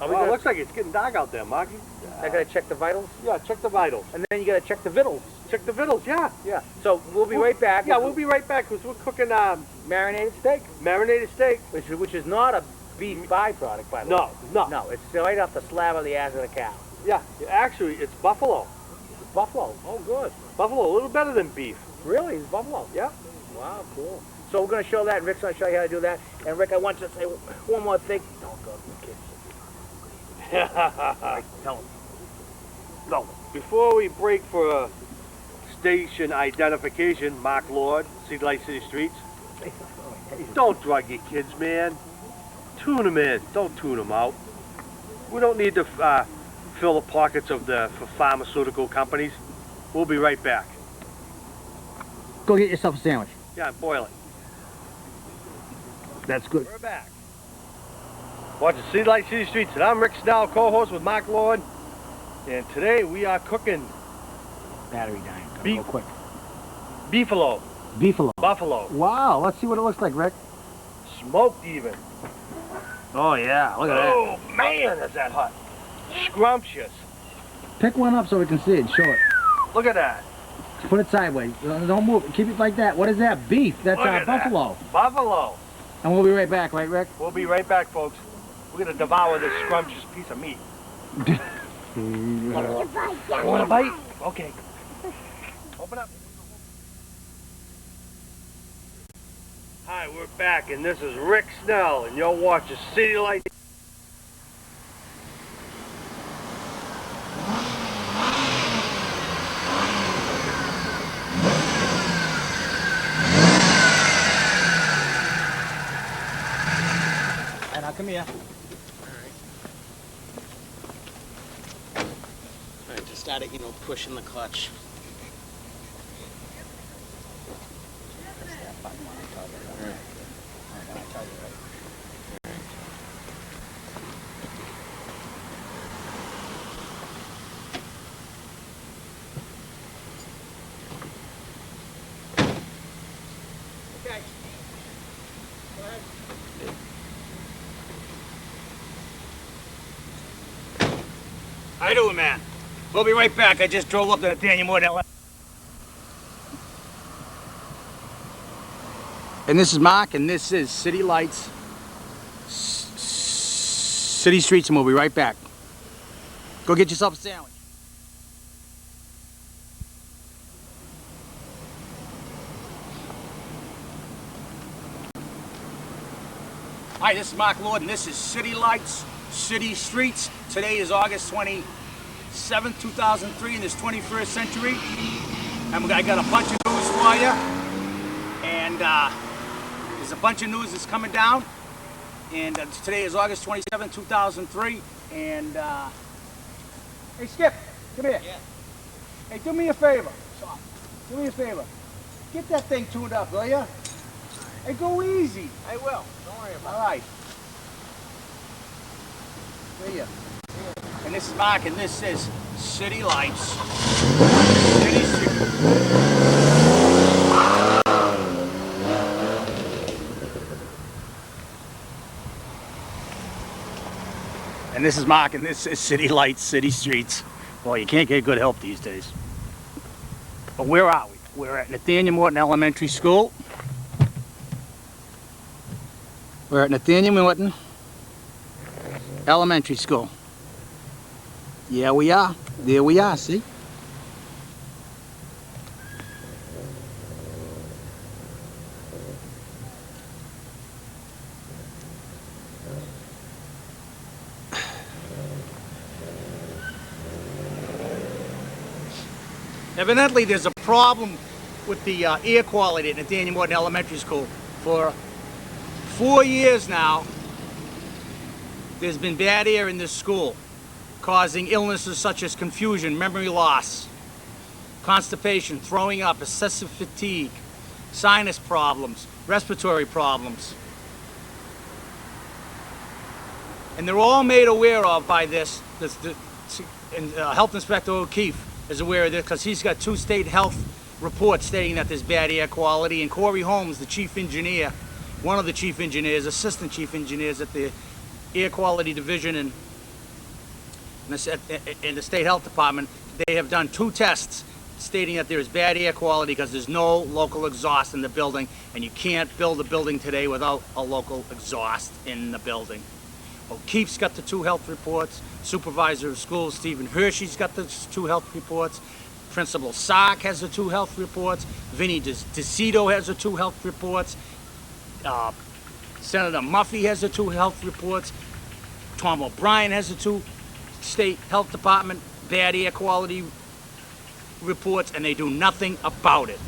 Are we Well, it gonna, looks like it's getting dark out there, Marky. I gotta check the vitals, Yeah, check the vitals. and then you gotta check the vittles. Check the vittles, yeah. Yeah. So we'll be right back. Yeah, with we'll be right back because we're cooking marinated steak, marinated steak. which is not a beef byproduct, by the way. No. No, it's right off the slab of the ass of the cow. Yeah, actually, it's buffalo. It's buffalo. Oh, good. Buffalo, a little better than beef. Really? It's buffalo. Yeah. Wow, cool. So we're going to show that, and Rick's going to show you how to do that. And Rick, I want you to say one more thing. Don't go to the kids. Don't. No. Before we break for station identification, Mark Lord, City Light City Streets. Don't drug your kids, man. Tune them in. Don't tune them out. We don't need to fill the pockets of the pharmaceutical companies. We'll be right back. Go get yourself a sandwich. Yeah, boil it. That's good. We're back. Watching City Light City Streets, and I'm Rick Snell, co-host with Mark Lord. And today we are cooking Battery dying. Gotta Beef. go quick. beefalo, Beefalo. buffalo, Wow, let's see what it looks like, Rick. smoked even. Oh, yeah. Look at that. Oh man, is that hot. Scrumptious. Pick one up so we can see it. Show it. Look at that. Put it sideways. Don't move. Keep it like that. What is that? Beef. That's Look at that. buffalo. Buffalo. And we'll be right back, right, Rick? We'll be right back, folks. We're gonna devour this scrumptious piece of meat. Want a bite? Okay. Open up. Hi, we're back, and this is Rick Snell, and you're watching City Light. And now come here. All right, just start it, pushing the clutch. Press that button when I tell you, right? When I tell you, right? Okay. Go ahead. How you doing, man? We'll be right back. I just drove up to Nathaniel Moore. And this is Mark, and this is City Lights, City Streets, and we'll be right back. Go get yourself a sandwich. Hi, this is Mark Lord, and this is City Lights, City Streets. Today is August 27th, 2003, in this 21st century. And I got a bunch of news for you. And there's a bunch of news that's coming down. And today is August 27th, 2003. And, hey, Skip, come here. Yeah. Hey, do me a favor. Do me a favor. Get that thing tuned up, will ya? Hey, go easy. I will. Don't worry about All right. See ya. And this is Mark, and this is City Lights. City Streets. And this is Mark, and this is City Lights, City Streets. Well, you can't get good help these days. But where are we? We're at Nathaniel Morton Elementary School. We're at Nathaniel Morton Elementary School. Yeah, we are. There we are, see? Evidently, there's a problem with the air quality at Nathaniel Morton Elementary School. For 4 years now, there's been bad air in this school, causing illnesses such as confusion, memory loss, constipation, throwing up, excessive fatigue, sinus problems, respiratory problems. And they're all made aware of by this Health Inspector O'Keefe is aware of this because he's got 2 state health reports stating that there's bad air quality, and Corey Holmes, the chief engineer, one of the chief engineers, assistant chief engineers at the Air Quality Division in the State Health Department, they have done 2 tests stating that there is bad air quality because there's no local exhaust in the building, and you can't build a building today without a local exhaust in the building. O'Keefe's got the 2 health reports. Supervisor of schools Stephen Hershey's got the 2 health reports. Principal Sark has the 2 health reports. Vinny DeCito has the 2 health reports. Senator Muffy has the 2 health reports. Tom O'Brien has the 2 state health department bad air quality reports, and they do nothing about it.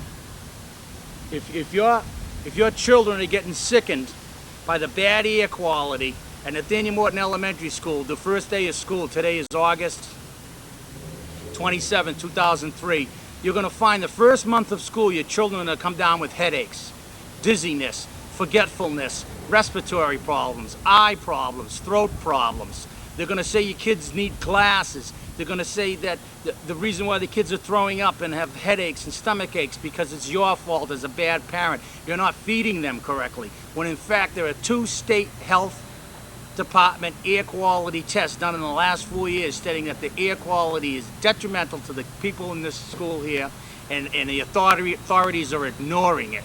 If your children are getting sickened by the bad air quality at Nathaniel Morton Elementary School, the first day of school, today is August 27, 2003, you're going to find the first month of school your children are going to come down with headaches, dizziness, forgetfulness, respiratory problems, eye problems, throat problems. They're going to say your kids need glasses. They're going to say that the reason why the kids are throwing up and have headaches and stomach aches because it's your fault as a bad parent. You're not feeding them correctly. When in fact there are 2 state health department air quality tests done in the last 4 years stating that the air quality is detrimental to the people in this school here, and the authorities are ignoring it.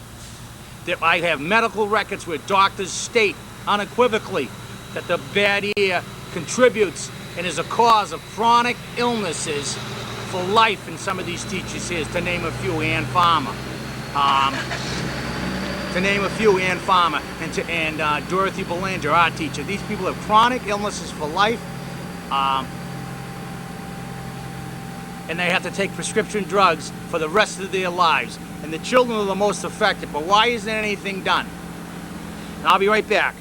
I have medical records where doctors state unequivocally that the bad air contributes and is a cause of chronic illnesses for life in some of these teachers here, to name a few. Ann Farmer. To name a few, Ann Farmer, and Dorothy Belanger, our teacher. These people have chronic illnesses for life, and they have to take prescription drugs for the rest of their lives. And the children are the most affected. But why isn't anything done? And I'll be right back.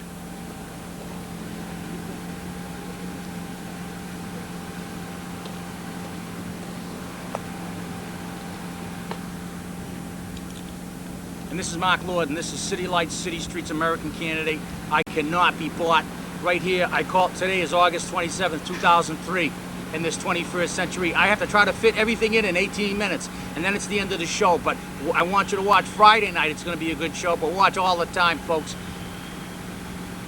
And this is Mark Lord, and this is City Lights, City Streets, American Candidate. I cannot be bought. Right here, today is August 27th, 2003, in this 21st century. I have to try to fit everything in 18 minutes, and then it's the end of the show. But I want you to watch Friday night. It's going to be a good show, but watch all the time, folks.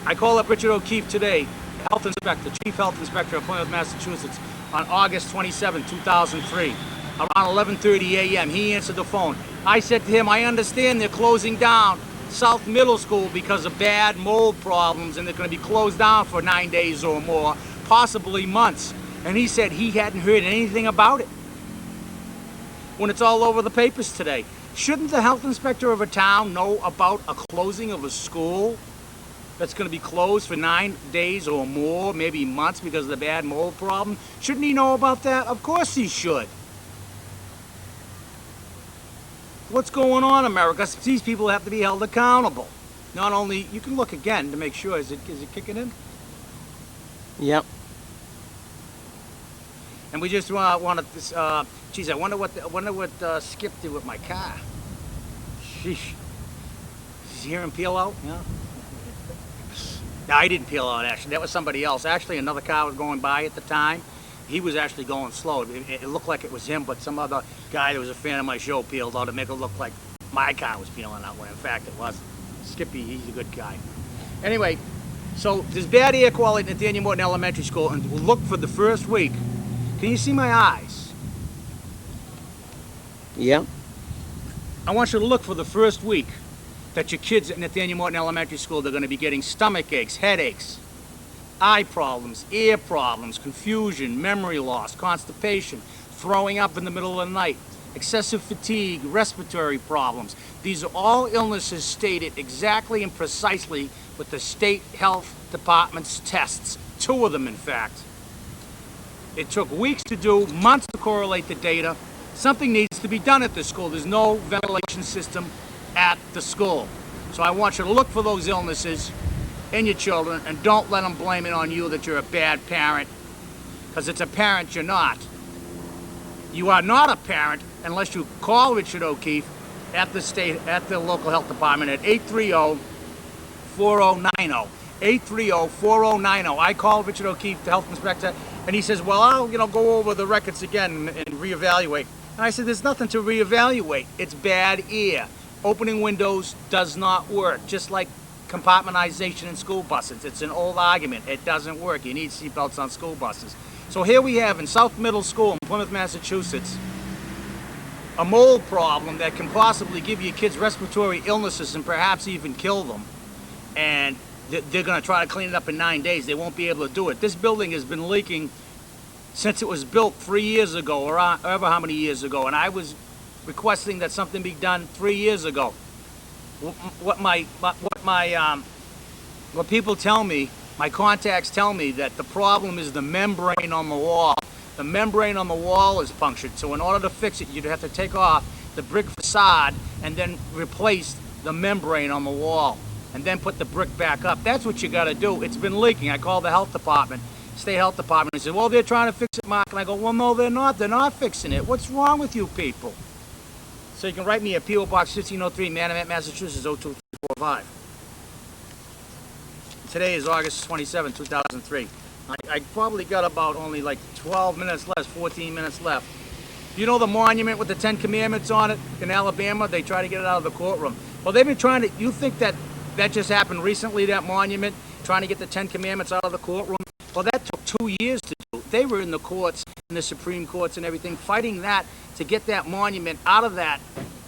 I call up Richard O'Keefe today, Health Inspector, Chief Health Inspector of Plymouth, Massachusetts, on August 27, 2003. Around 11:30 a.m., he answered the phone. I said to him, I understand they're closing down South Middle School because of bad mold problems, and they're going to be closed down for 9 days or more, possibly months. And he said he hadn't heard anything about it. When it's all over the papers today. Shouldn't the health inspector of a town know about a closing of a school that's going to be closed for 9 days or more, maybe months, because of the bad mold problem? Shouldn't he know about that? Of course he should. What's going on, America? These people have to be held accountable. Not only, you can look again to make sure, is it kicking in? Yep. And we just wanted this, geez, I wonder what Skip did with my car. Sheesh. Did you hear him peel out? Yeah. No, I didn't peel out, actually. That was somebody else. Actually, another car was going by at the time. He was actually going slow. It looked like it was him, but some other guy that was a fan of my show peeled out to make it look like my car was peeling out, when in fact it wasn't. Skippy, he's a good guy. Anyway, So there's bad air quality at Nathaniel Morton Elementary School, and we'll look for the first week. Can you see my eyes? Yep. I want you to look for the first week that your kids at Nathaniel Morton Elementary School, they're going to be getting stomach aches, headaches, eye problems, ear problems, confusion, memory loss, constipation, throwing up in the middle of the night, excessive fatigue, respiratory problems. These are all illnesses stated exactly and precisely with the state health department's tests. 2 of them, in fact. It took weeks to do, months to correlate the data. Something needs to be done at the school. There's no ventilation system at the school. So I want you to look for those illnesses in your children, and don't let them blame it on you that you're a bad parent, because it's a parent you're not. You are not a parent unless you call Richard O'Keefe at the local health department at 830-4090. 830-4090. I called Richard O'Keefe, the health inspector, and he says, well, I'll go over the records again and reevaluate. And I said, there's nothing to reevaluate. It's bad air. Opening windows does not work, just like compartmentalization in school buses. It's an old argument. It doesn't work. You need seatbelts on school buses. So here we have in South Middle School in Plymouth, Massachusetts, a mold problem that can possibly give your kids respiratory illnesses and perhaps even kill them. And they're going to try to clean it up in 9 days. They won't be able to do it. This building has been leaking since it was built 3 years ago, or however how many years ago. And I was requesting that something be done 3 years ago. What people tell me, my contacts tell me, that the problem is the membrane on the wall. The membrane on the wall is punctured, so in order to fix it, you'd have to take off the brick facade and then replace the membrane on the wall, and then put the brick back up. That's what you got to do. It's been leaking. I called the health department, state health department, and said, well, they're trying to fix it, Mark. And I go, well, no, they're not. They're not fixing it. What's wrong with you people? So you can write me at P.O. Box 1503, Manamet, Massachusetts, 02345. Today is August 27, 2003. I probably got about only like 12 minutes left, 14 minutes left. You know the monument with the 10 Commandments on it in Alabama? They try to get it out of the courtroom. Well, they've been trying to, you think that just happened recently, that monument, trying to get the 10 Commandments out of the courtroom? Well, that took 2 years to do. They were in the courts, in the Supreme Courts and everything, fighting that to get that monument out of that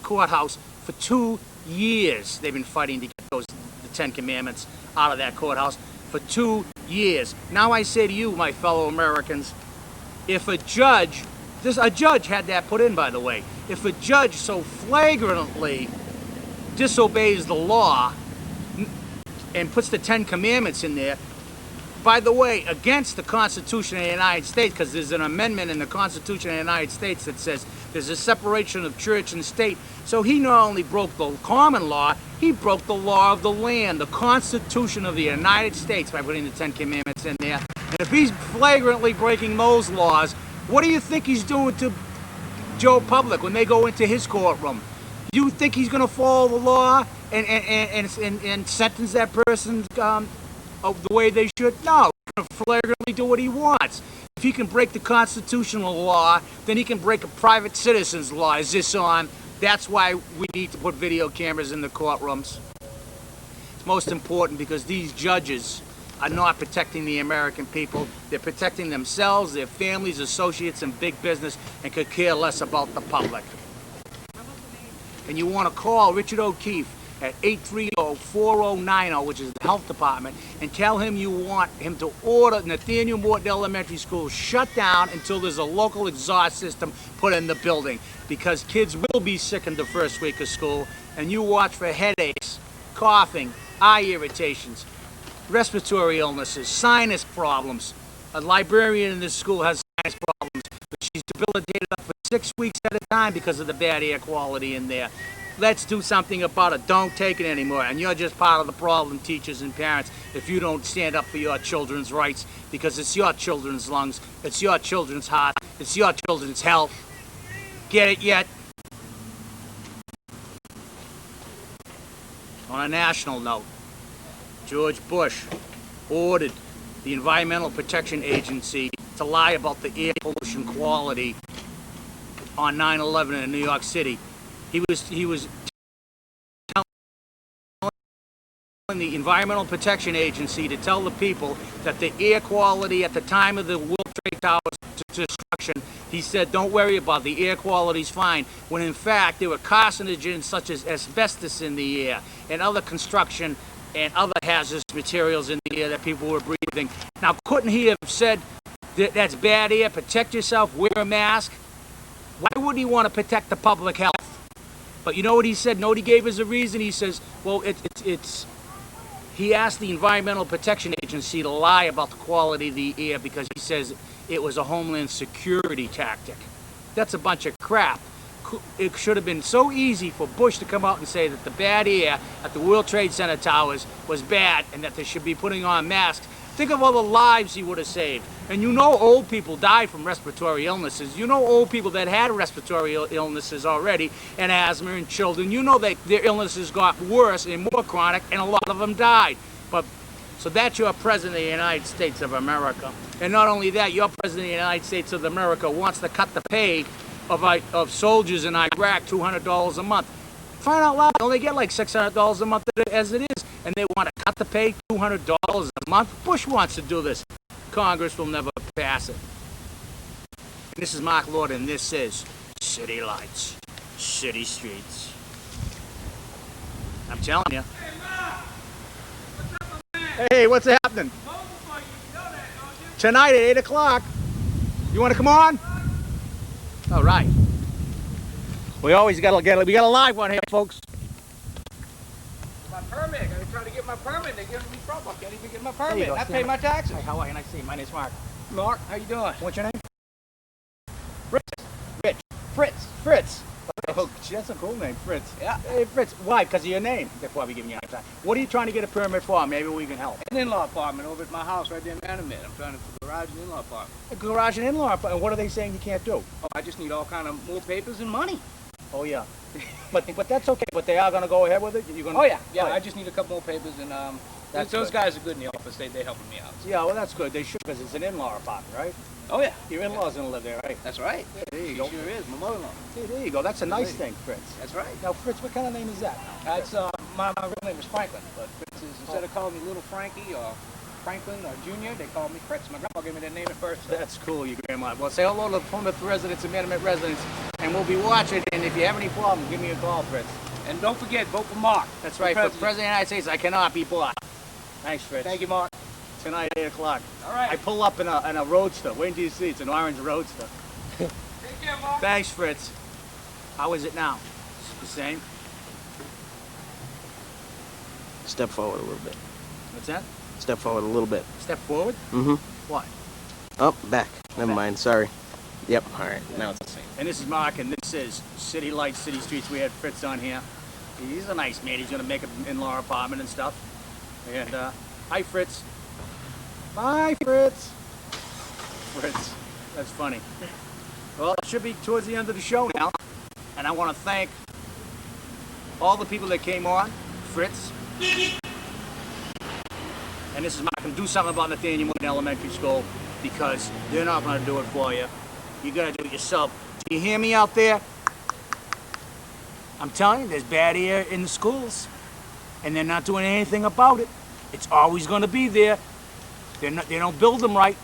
courthouse for 2 years. They've been fighting to get the 10 Commandments out of that courthouse for 2 years. Now I say to you, my fellow Americans, if a judge had that put in, by the way, if a judge so flagrantly disobeys the law and puts the 10 Commandments in there, by the way, against the Constitution of the United States, because there's an amendment in the Constitution of the United States that says there's a separation of church and state. So he not only broke the common law, he broke the law of the land, the Constitution of the United States, by putting the 10 Commandments in there. And if he's flagrantly breaking those laws, what do you think he's doing to Joe Public when they go into his courtroom? You think he's going to follow the law and sentence that person of the way they should? No, he's going to flagrantly do what he wants. If he can break the constitutional law, then he can break a private citizen's law. Is this on? That's why we need to put video cameras in the courtrooms. It's most important because these judges are not protecting the American people. They're protecting themselves, their families, associates, and big business, and could care less about the public. And you want to call Richard O'Keefe at 830-4090, which is the health department, and tell him you want him to order Nathaniel Morton Elementary School shut down until there's a local exhaust system put in the building, because kids will be sick in the first week of school, and you watch for headaches, coughing, eye irritations, respiratory illnesses, sinus problems. A librarian in this school has sinus problems, but she's debilitated up for 6 weeks at a time because of the bad air quality in there. Let's do something about it. Don't take it anymore. And you're just part of the problem, teachers and parents, if you don't stand up for your children's rights, because it's your children's lungs, it's your children's heart, it's your children's health. Get it yet? On a national note, George Bush ordered the Environmental Protection Agency to lie about the air pollution quality on 9/11 in New York City. He was telling the Environmental Protection Agency to tell the people that the air quality at the time of the World Trade Towers destruction, he said, don't worry about the air quality's fine, when in fact there were carcinogens such as asbestos in the air and other construction and other hazardous materials in the air that people were breathing. Now, couldn't he have said that that's bad air, protect yourself, wear a mask? Why would he want to protect the public health? But you know what he said? No, he gave us a reason. He says, well, he asked the Environmental Protection Agency to lie about the quality of the air because he says it was a Homeland Security tactic. That's a bunch of crap. It should have been so easy for Bush to come out and say that the bad air at the World Trade Center towers was bad and that they should be putting on masks. Think of all the lives he would have saved. And you know old people die from respiratory illnesses. You know old people that had respiratory illnesses already and asthma and children. You know that their illnesses got worse and more chronic and a lot of them died. So that's your President of the United States of America. And not only that, your President of the United States of America wants to cut the pay of soldiers in Iraq $200 a month. Find out loud, they only get like $600 a month as it is, and they want to cut the pay $200 a month. Bush wants to do this. Congress will never pass it. And this is Mark Lord, and this is City Lights, City Streets. I'm telling you. Hey, what's happening? Tonight at 8 o'clock. You want to come on? All right. We always we got a live one here, folks. My permit. I gotta try to get my permit. They're giving me trouble. I can't even get my There you permit. go, I stand pay up. my taxes. Hi, how are you? Nice to see you. My name's Mark. Mark, how you doing? What's your name? Fritz. Rich. Fritz. Fritz. Oh, gee, that's a cool name, Fritz. Yeah. Hey, Fritz. Why? Because of your name. That's why we giving you a hard time. What are you trying to get a permit for? Maybe we can help. An in-law apartment over at my house right there in Manamit. I'm trying to garage an in-law apartment. A garage and in-law. And what are they saying you can't do? Oh, I just need all kind of more papers and money. Oh yeah. But that's okay. But they are gonna go ahead with it. You're gonna. Oh yeah, yeah. Right. I just need a couple more papers and That's those good. guys are good in the office. They helping me out. Yeah. Well, that's good. They should, because it's an in-law apartment, right? Oh yeah. Your in-law's gonna live there, right? That's right. Yeah, there you She go. sure is. My mother-in-law. See, there you go. That's a nice Right. thing, Fritz. That's right. Now, Fritz, what kind of name is that? That's my real name is Franklin, but Fritz is, instead of calling me Little Frankie or Franklin or Junior, they call me Fritz. My grandpa gave me that name at first. That's cool, your grandma. Well, say hello to Plymouth residents and Manamit residents, and we'll be watching. And if you have any problems, give me a call, Fritz. And don't forget, vote for Mark. That's right. For President of the United States, I cannot be bought. Thanks, Fritz. Thank you, Mark. Tonight, 8 o'clock. All right. I pull up in a roadster. Wait until you see. It's an orange roadster. Take care, Mark. Thanks, Fritz. How is it now? The same? Step forward a little bit. What's that? Step forward a little bit. Step forward? Mm-hmm. What? Oh, back. Never Back. mind. Sorry. Yep. All right. Now it's the same. And this is Mark, and this is City Lights, City Streets. We had Fritz on here. He's a nice man. He's going to make an in-law apartment and stuff. And, hi, Fritz. Bye, Fritz. Fritz. That's funny. Well, it should be towards the end of the show now. And I want to thank all the people that came on. Fritz. And this is Mark. I'm do something about Nathaniel Morton Elementary School, because they're not going to do it for you. You got to do it yourself. Do you hear me out there? I'm telling you, there's bad air in the schools, and they're not doing anything about it. It's always going to be there. They don't build them right.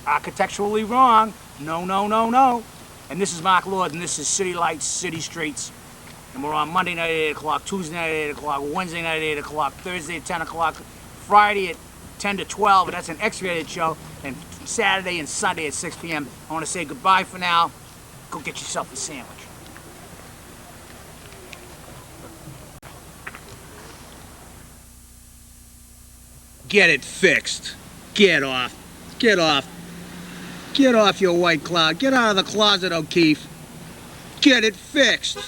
Architecturally wrong. No, no, no, no. And this is Mark Lord, and this is City Lights, City Streets. And we're on Monday night at 8 o'clock, Tuesday night at 8 o'clock, Wednesday night at 8 o'clock, Thursday at 10 o'clock, Friday at 10 to 12, and that's an X-rated show, and Saturday and Sunday at 6 p.m. I want to say goodbye for now. Go get yourself a sandwich. Get it fixed. Get off. Get off. Get off your white cloud. Get out of the closet, O'Keefe. Get it fixed.